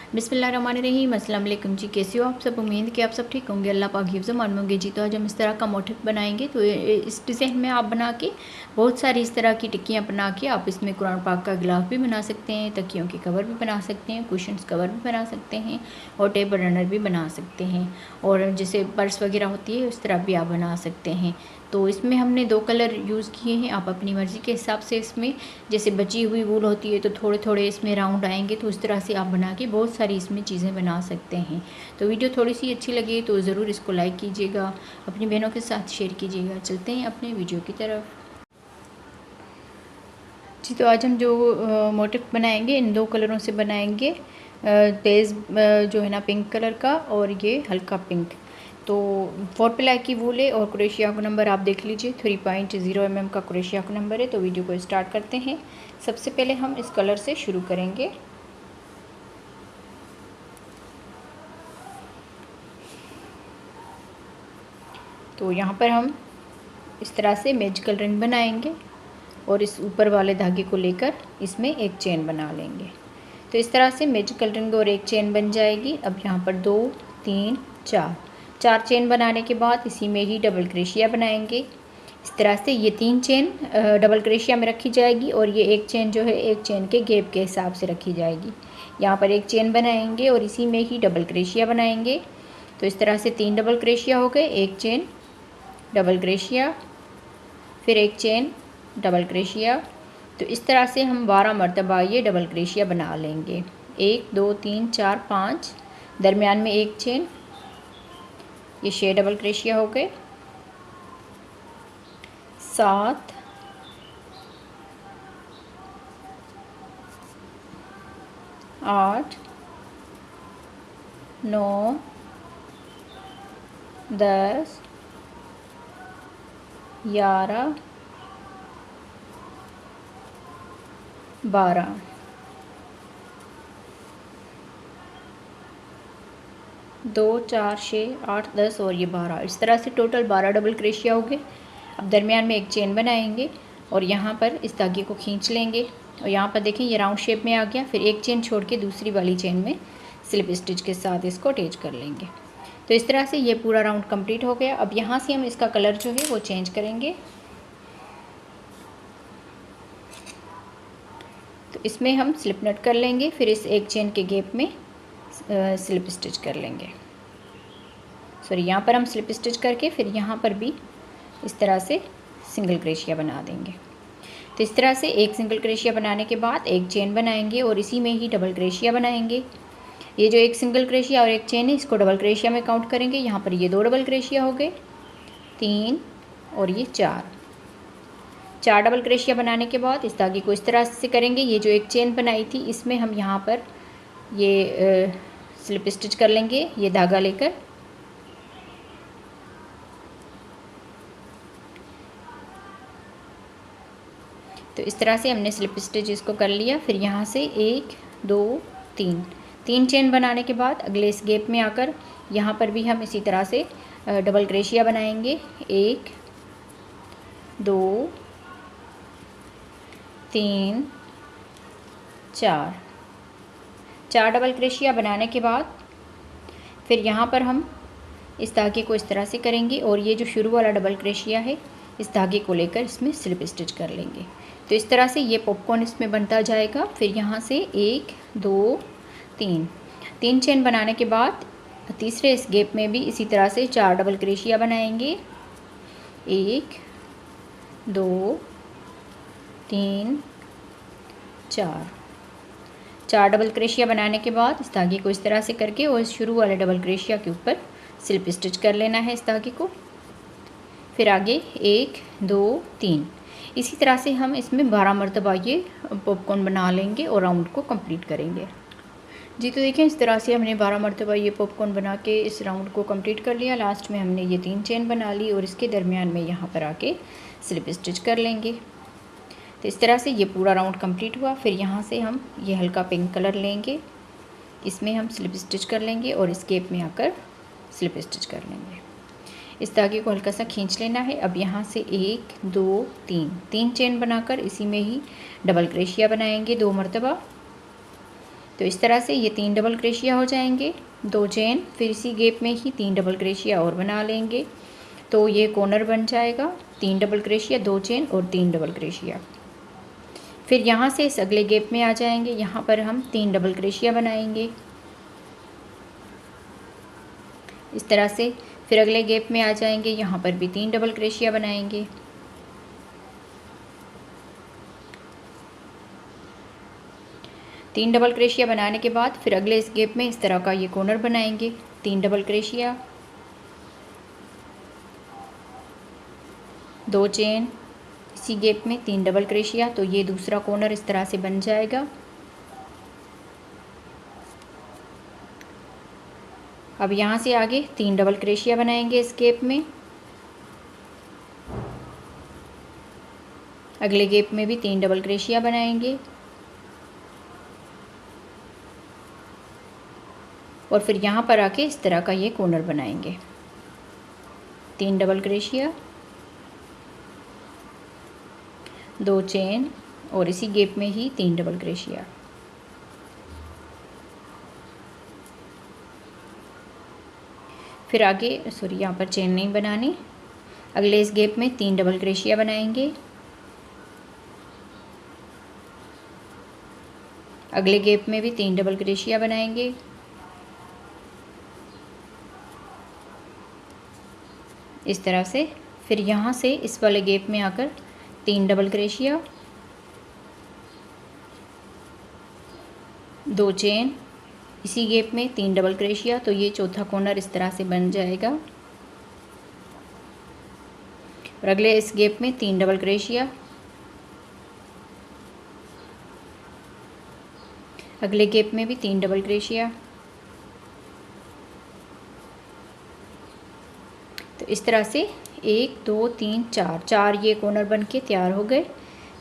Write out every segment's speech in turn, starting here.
बिस्मिल्लाहिर्रहमानिर्रहीम। अस्सलाम वालेकुम जी, कैसे हो आप सब। उम्मीद कि आप सब ठीक होंगे, अल्लाह पाक हिफ्ज़ मान होंगे जी। तो आज हम इस तरह का मोटिफ बनाएंगे। तो इस डिज़ाइन में आप बना के बहुत सारी इस तरह की टिक्कियाँ बना के आप इसमें कुरान पाक का गिलाफ भी बना सकते हैं, तकियों के कवर भी बना सकते हैं, कुशन्स कवर भी बना सकते हैं और टेबल रनर भी बना सकते हैं। और जैसे पर्स वगैरह होती है उस तरह भी आप बना सकते हैं। तो इसमें हमने 2 कलर यूज़ किए हैं। आप अपनी मर्ज़ी के हिसाब से इसमें जैसे बची हुई वूल होती है तो थोड़े थोड़े इसमें राउंड आएंगे, तो उस तरह से आप बना के बहुत सारी इसमें चीज़ें बना सकते हैं। तो वीडियो थोड़ी सी अच्छी लगे तो ज़रूर इसको लाइक कीजिएगा, अपनी बहनों के साथ शेयर कीजिएगा। चलते हैं अपने वीडियो की तरफ जी। तो आज हम जो मोटिफ बनाएंगे इन 2 कलरों से बनाएंगे, तेज़ जो है ना पिंक कलर का और ये हल्का पिंक। तो 4 प्लाई की वूल है और क्रोशिया का नंबर आप देख लीजिए 3.0 mm का क्रोशिया का नंबर है। तो वीडियो को स्टार्ट करते हैं। सबसे पहले हम इस कलर से शुरू करेंगे। तो यहाँ पर हम इस तरह से मैजिकल रिंग बनाएंगे और इस ऊपर वाले धागे को लेकर इसमें एक चेन बना लेंगे। तो इस तरह से मैजिकल रिंग और एक चेन बन जाएगी। अब यहाँ पर 2 3 4 चेन बनाने के बाद इसी में ही डबल क्रोशिया बनाएंगे। इस तरह से ये 3 चेन डबल क्रोशिया में रखी जाएगी और ये एक चेन जो है एक चेन के गैप के हिसाब से रखी जाएगी। यहाँ पर एक चेन बनाएंगे और इसी में ही डबल क्रोशिया बनाएंगे। तो इस तरह से 3 डबल क्रोशिया हो गए, एक चेन डबल क्रोशिया, फिर एक चेन डबल क्रोशिया। तो इस तरह से हम 12 मरतबा ये डबल क्रोशिया बना लेंगे। 1 2 3 4 5, दरमियान में एक चेन, ये 6 डबल क्रोशिया हो गए, 7 8 9 10 11 12 2 4 6 8 10 और ये 12। इस तरह से टोटल 12 डबल क्रोशिया हो गए। अब दरमियान में एक चेन बनाएंगे और यहाँ पर इस धागे को खींच लेंगे और यहाँ पर देखें ये राउंड शेप में आ गया। फिर एक चेन छोड़ के दूसरी वाली चेन में स्लिप स्टिच के साथ इसको अटैच कर लेंगे। तो इस तरह से ये पूरा राउंड कंप्लीट हो गया। अब यहाँ से हम इसका कलर जो है वो चेंज करेंगे। तो इसमें हम स्लिप नट कर लेंगे, फिर इस एक चेन के गैप में स्लिप स्टिच कर लेंगे। सॉरी, यहाँ पर हम स्लिप स्टिच करके फिर यहाँ पर भी इस तरह से सिंगल क्रोशिया बना देंगे। तो इस तरह से एक सिंगल क्रोशिया बनाने के बाद एक चेन बनाएंगे और इसी में ही डबल क्रोशिया बनाएंगे। ये जो एक सिंगल क्रोशिया और एक चेन है इसको डबल क्रोशिया में काउंट करेंगे। यहाँ पर ये 2 डबल क्रोशिया हो गए, 3 और ये 4 डबल क्रोशिया बनाने के बाद इस धागे को इस तरह से करेंगे। ये जो एक चेन बनाई थी इसमें हम यहाँ पर ये स्लिप स्टिच कर लेंगे, ये धागा लेकर। तो इस तरह से हमने स्लिप स्टिच इसको कर लिया। फिर यहाँ से 1 2 3 चेन बनाने के बाद अगले इस गैप में आकर यहाँ पर भी हम इसी तरह से डबल क्रोशिया बनाएंगे। 1 2 3 4 डबल क्रोशिया बनाने के बाद फिर यहाँ पर हम इस धागे को इस तरह से करेंगे और ये जो शुरू वाला डबल क्रोशिया है इस धागे को लेकर इसमें स्लिप स्टिच कर लेंगे। तो इस तरह से ये पॉपकॉर्न इसमें बनता जाएगा। फिर यहाँ से 1 2 3 चेन बनाने के बाद तीसरे इस गैप में भी इसी तरह से 4 डबल क्रोशिया बनाएंगे। 1 2 3 4 डबल क्रोशिया बनाने के बाद इस धागे को इस तरह से करके और इस शुरू वाले डबल क्रोशिया के ऊपर स्लिप स्टिच कर लेना है इस धागे को। फिर आगे 1 2 3 इसी तरह से हम इसमें 12 मरतबा ये पॉपकॉर्न बना लेंगे और राउंड को कंप्लीट करेंगे जी। तो देखें इस तरह से हमने 12 मरतबा ये पॉपकॉर्न बना के इस राउंड को कंप्लीट कर लिया। लास्ट में हमने ये 3 चेन बना ली और इसके दरमियान में यहाँ पर आके स्लिप स्टिच कर लेंगे। तो इस तरह से ये पूरा राउंड कंप्लीट हुआ। फिर यहाँ से हम ये हल्का पिंक कलर लेंगे, इसमें हम स्लिप स्टिच कर लेंगे और इस गैप में आकर स्लिप स्टिच कर लेंगे। इस धागे को हल्का सा खींच लेना है। अब यहाँ से 1 2 3 चेन बनाकर इसी में ही डबल क्रोशिया बनाएंगे 2 मरतबा। तो इस तरह से ये 3 डबल क्रोशिया हो जाएंगे, 2 चेन, फिर इसी गैप में ही 3 डबल क्रोशिया और बना लेंगे। तो ये कॉर्नर बन जाएगा, 3 डबल क्रोशिया, 2 चेन और 3 डबल क्रोशिया। फिर यहाँ से इस अगले गैप में आ जाएंगे, यहाँ पर हम 3 डबल क्रोशिया बनाएंगे इस तरह से। फिर अगले गैप में आ जाएंगे, यहाँ पर भी 3 डबल क्रोशिया बनाएंगे। तीन डबल क्रोशिया बनाने के बाद फिर अगले इस गैप में इस तरह का ये कॉर्नर बनाएंगे, 3 डबल क्रोशिया, 2 चेन, इसी गैप में 3 डबल क्रोशिया। तो ये दूसरा कॉर्नर इस तरह से बन जाएगा। अब यहाँ से आगे 3 डबल क्रोशिया बनाएंगे इस गैप में, अगले गैप में भी 3 डबल क्रोशिया बनाएंगे और फिर यहाँ पर आके इस तरह का ये कॉर्नर बनाएंगे, 3 डबल क्रोशिया, 2 चेन और इसी गैप में ही 3 डबल क्रोशिया। फिर आगे यहाँ पर चेन नहीं बनानी, अगले इस गैप में 3 डबल क्रोशिया बनाएंगे, अगले गैप में भी 3 डबल क्रोशिया बनाएंगे, इस तरह से। फिर यहाँ से इस वाले गैप में आकर 3 डबल क्रोशिया, 2 चेन, इसी गैप में 3 डबल क्रोशिया। तो ये चौथा कॉर्नर इस तरह से बन जाएगा और अगले इस गैप में 3 डबल क्रोशिया, अगले गैप में भी 3 डबल क्रोशिया। तो इस तरह से 1 2 3 4 ये कॉर्नर बन के तैयार हो गए।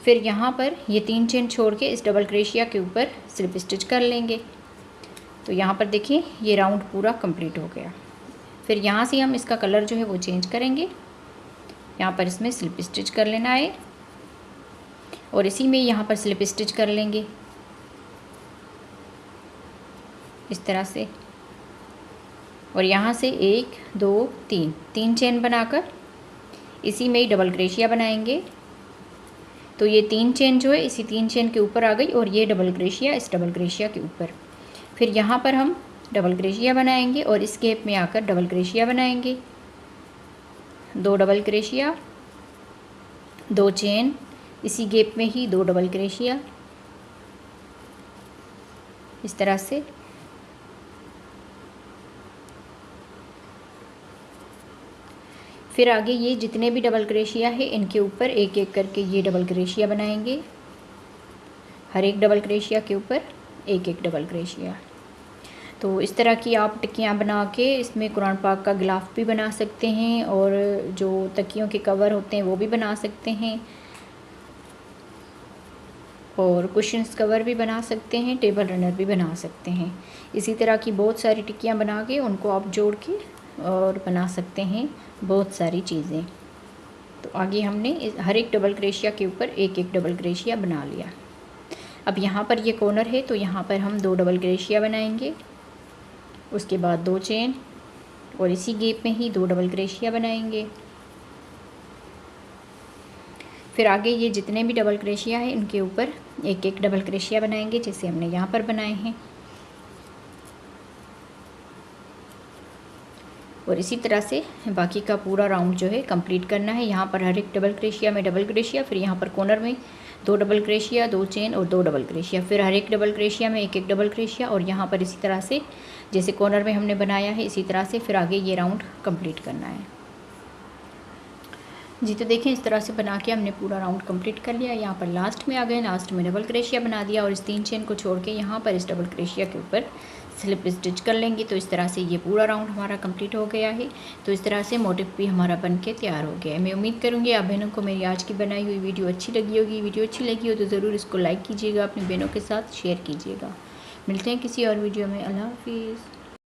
फिर यहाँ पर ये 3 चेन छोड़ के इस डबल क्रोशिया के ऊपर स्लिप स्टिच कर लेंगे। तो यहाँ पर देखिए ये राउंड पूरा कंप्लीट हो गया। फिर यहाँ से हम इसका कलर जो है वो चेंज करेंगे, यहाँ पर इसमें स्लिप स्टिच कर लेना है और इसी में यहाँ पर स्लिप स्टिच कर लेंगे इस तरह से। और यहाँ से 1 2 3 चेन बनाकर इसी में ही डबल क्रोशिया बनाएंगे। तो ये 3 चेन जो है इसी 3 चेन के ऊपर आ गई और ये डबल क्रोशिया इस डबल क्रोशिया के ऊपर। फिर यहाँ पर हम डबल क्रोशिया बनाएंगे और इस गैप में आकर डबल क्रोशिया बनाएंगे, 2 डबल क्रोशिया, 2 चेन, इसी गैप में ही 2 डबल क्रोशिया इस तरह से। फिर आगे ये जितने भी डबल क्रोशिया है इनके ऊपर एक एक करके ये डबल क्रोशिया बनाएंगे, हर एक डबल क्रोशिया के ऊपर एक एक डबल क्रोशिया। तो इस तरह की आप टिक्कियाँ बना के इसमें कुरान पाक का गिलाफ भी बना सकते हैं और जो तकियों के कवर होते हैं वो भी बना सकते हैं और कुशन्स कवर भी बना सकते हैं, टेबल रनर भी बना सकते हैं। इसी तरह की बहुत सारी टिक्कियाँ बना के उनको आप जोड़ के और बना सकते हैं बहुत सारी चीज़ें। तो आगे हमने हर एक डबल क्रोशिया के ऊपर एक एक डबल क्रोशिया बना लिया। अब यहाँ पर ये कॉर्नर है तो यहाँ पर हम 2 डबल क्रोशिया बनाएंगे, उसके बाद 2 चेन और इसी गैप में ही 2 डबल क्रोशिया बनाएंगे। फिर आगे ये जितने भी डबल क्रोशिया है इनके ऊपर एक एक डबल क्रोशिया बनाएंगे जैसे हमने यहाँ पर बनाए हैं और इसी तरह से बाकी का पूरा राउंड जो है कंप्लीट करना है। यहाँ पर हर एक डबल क्रोशिया में डबल क्रोशिया, फिर यहाँ पर कॉर्नर में 2 डबल क्रोशिया, 2 चेन और 2 डबल क्रोशिया, फिर हर एक डबल क्रोशिया में एक एक डबल क्रोशिया और यहाँ पर इसी तरह से जैसे कॉर्नर में हमने बनाया है इसी तरह से फिर आगे ये राउंड कंप्लीट करना है जी। तो देखें इस तरह से बना के हमने पूरा राउंड कंप्लीट कर लिया। यहाँ पर लास्ट में आ गए, लास्ट में डबल क्रोशिया बना दिया और इस 3 चेन को छोड़ के यहाँ पर इस डबल क्रोशिया के ऊपर स्लिप स्टिच कर लेंगे। तो इस तरह से ये पूरा राउंड हमारा कंप्लीट हो गया है। तो इस तरह से मोटिव भी हमारा बन के तैयार हो गया है। मैं उम्मीद करूँगी आप बहनों को मेरी आज की बनाई हुई वीडियो अच्छी लगी होगी। वीडियो अच्छी लगी हो तो ज़रूर इसको लाइक कीजिएगा, अपनी बहनों के साथ शेयर कीजिएगा। मिलते हैं किसी और वीडियो में। अल्लाह हाफिज़।